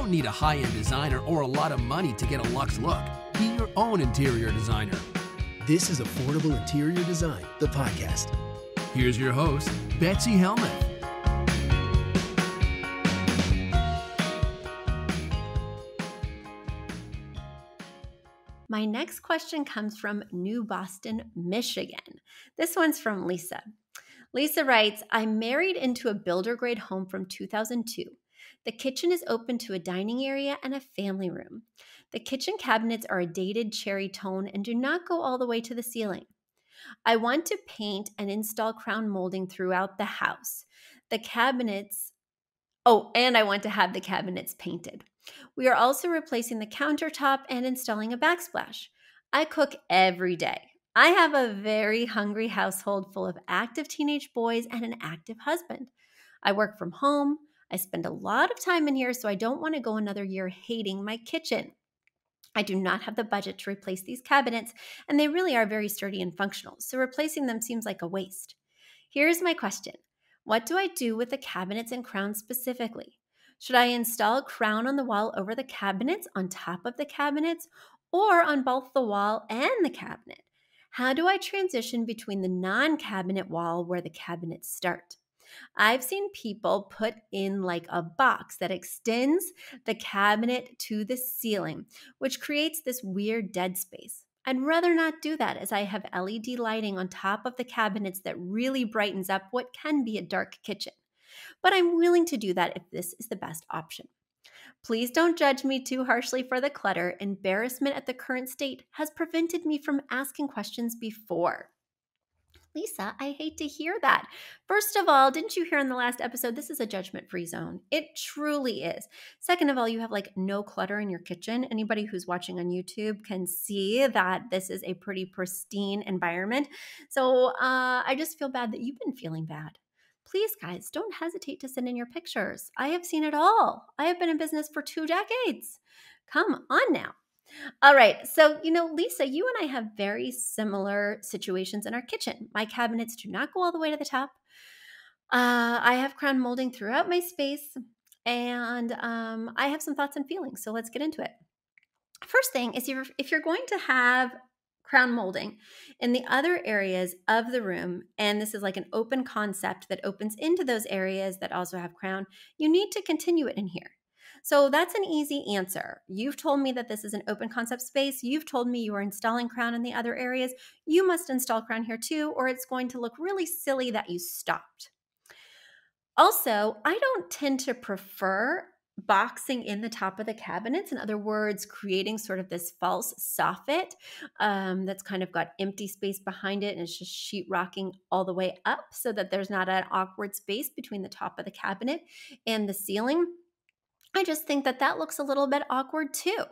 don't need a high-end designer or a lot of money to get a luxe look. Be your own interior designer. This is Affordable Interior Design, the podcast. Here's your host, Betsy Helmuth. My next question comes from New Boston, Michigan. This one's from Lisa. Lisa writes, I'm married into a builder grade home from 2002. The kitchen is open to a dining area and a family room. The kitchen cabinets are a dated cherry tone and do not go all the way to the ceiling. I want to paint and install crown molding throughout the house. And I want to have the cabinets painted. We are also replacing the countertop and installing a backsplash. I cook every day. I have a very hungry household full of active teenage boys and an active husband. I work from home. I spend a lot of time in here, so I don't want to go another year hating my kitchen. I do not have the budget to replace these cabinets, and they really are very sturdy and functional, so replacing them seems like a waste. Here's my question. What do I do with the cabinets and crowns specifically? Should I install a crown on the wall over the cabinets, on top of the cabinets, or on both the wall and the cabinet? How do I transition between the non-cabinet wall where the cabinets start? I've seen people put in like a box that extends the cabinet to the ceiling, which creates this weird dead space. I'd rather not do that, as I have LED lighting on top of the cabinets that really brightens up what can be a dark kitchen. But I'm willing to do that if this is the best option. Please don't judge me too harshly for the clutter. Embarrassment at the current state has prevented me from asking questions before. Lisa, I hate to hear that. First of all, didn't you hear in the last episode, this is a judgment-free zone. It truly is. Second of all, you have like no clutter in your kitchen. Anybody who's watching on YouTube can see that this is a pretty pristine environment. So I just feel bad that you've been feeling bad. Please, guys, don't hesitate to send in your pictures. I have seen it all. I have been in business for 2 decades. Come on now. All right. So, Lisa, you and I have very similar situations in our kitchen. My cabinets do not go all the way to the top. I have crown molding throughout my space, and I have some thoughts and feelings. So let's get into it. First thing is if you're going to have crown molding in the other areas of the room, and this is like an open concept that opens into those areas that also have crown, you need to continue it in here. So that's an easy answer. You've told me that this is an open concept space. You've told me you are installing crown in the other areas. You must install crown here too, or it's going to look really silly that you stopped. Also, I don't tend to prefer boxing in the top of the cabinets. In other words, creating sort of this false soffit that's kind of got empty space behind it and it's just sheetrocking all the way up so that there's not an awkward space between the top of the cabinet and the ceiling. I just think that looks a little bit awkward too.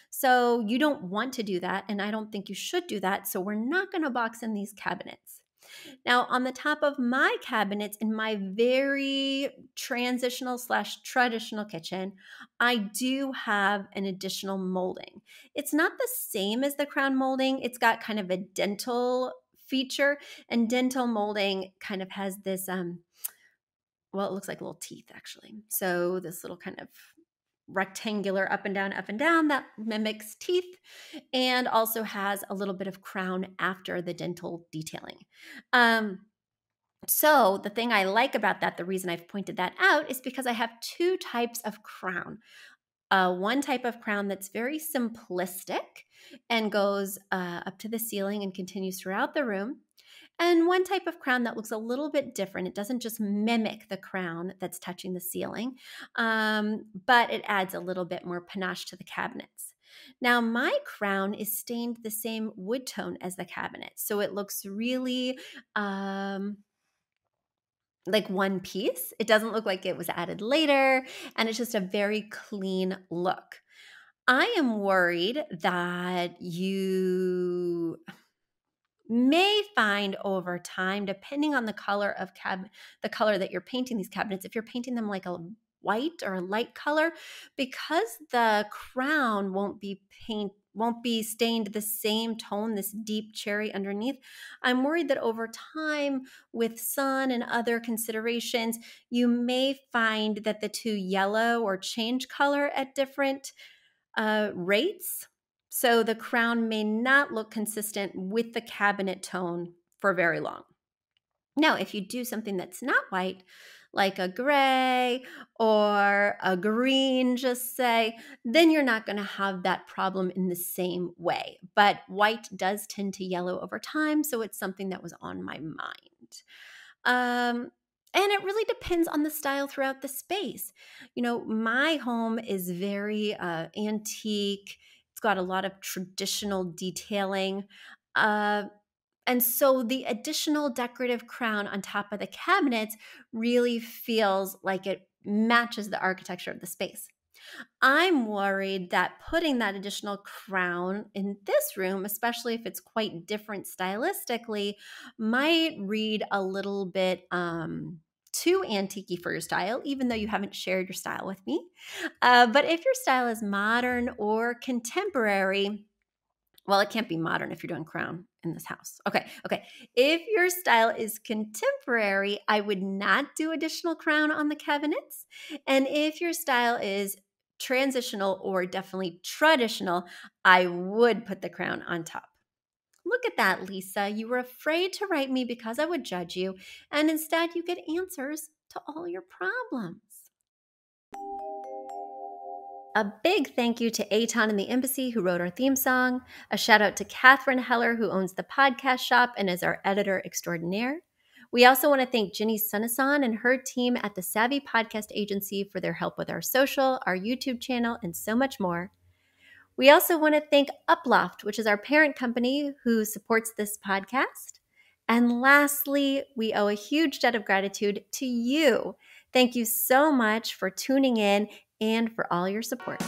So you don't want to do that, and I don't think you should do that. So we're not going to box in these cabinets. Now, on the top of my cabinets in my very transitional/traditional kitchen, I do have an additional molding. It's not the same as the crown molding. It's got kind of a dental feature, and dental molding kind of has this it looks like little teeth actually. So this little kind of rectangular up and down that mimics teeth, and also has a little bit of crown after the dental detailing. So the thing I like about that, the reason I've pointed that out, is because I have 2 types of crown. One type of crown that's very simplistic and goes up to the ceiling and continues throughout the room. And one type of crown that looks a little bit different. It doesn't just mimic the crown that's touching the ceiling, but it adds a little bit more panache to the cabinets. Now, my crown is stained the same wood tone as the cabinet, so it looks really like one piece. It doesn't look like it was added later, and it's just a very clean look. I am worried that you may find over time, depending on the color of the color that you're painting these cabinets, if you're painting them like a white or a light color, because the crown won't be won't be stained the same tone, this deep cherry underneath. I'm worried that over time, with sun and other considerations, you may find that the two yellow or change color at different rates. So the crown may not look consistent with the cabinet tone for very long. Now, if you do something that's not white, like a gray or a green, just say, then you're not going to have that problem in the same way. But white does tend to yellow over time, so it's something that was on my mind. And it really depends on the style throughout the space. My home is very antique. It's got a lot of traditional detailing. And so the additional decorative crown on top of the cabinets really feels like it matches the architecture of the space. I'm worried that putting that additional crown in this room, especially if it's quite different stylistically, might read a little bit too antique for your style, even though you haven't shared your style with me. But if your style is modern or contemporary, well, it can't be modern if you're doing crown in this house. Okay. If your style is contemporary, I would not do additional crown on the cabinets. And if your style is transitional or definitely traditional, I would put the crown on top. Look at that, Lisa. You were afraid to write me because I would judge you, and instead you get answers to all your problems. A big thank you to Aton and the Embassy who wrote our theme song. A shout out to Catherine Heller who owns the podcast shop and is our editor extraordinaire. We also want to thank Ginny Sunasan and her team at the Savvy Podcast Agency for their help with our social, our YouTube channel, and so much more. We also want to thank Uploft, which is our parent company who supports this podcast. And lastly, we owe a huge debt of gratitude to you. Thank you so much for tuning in and for all your support.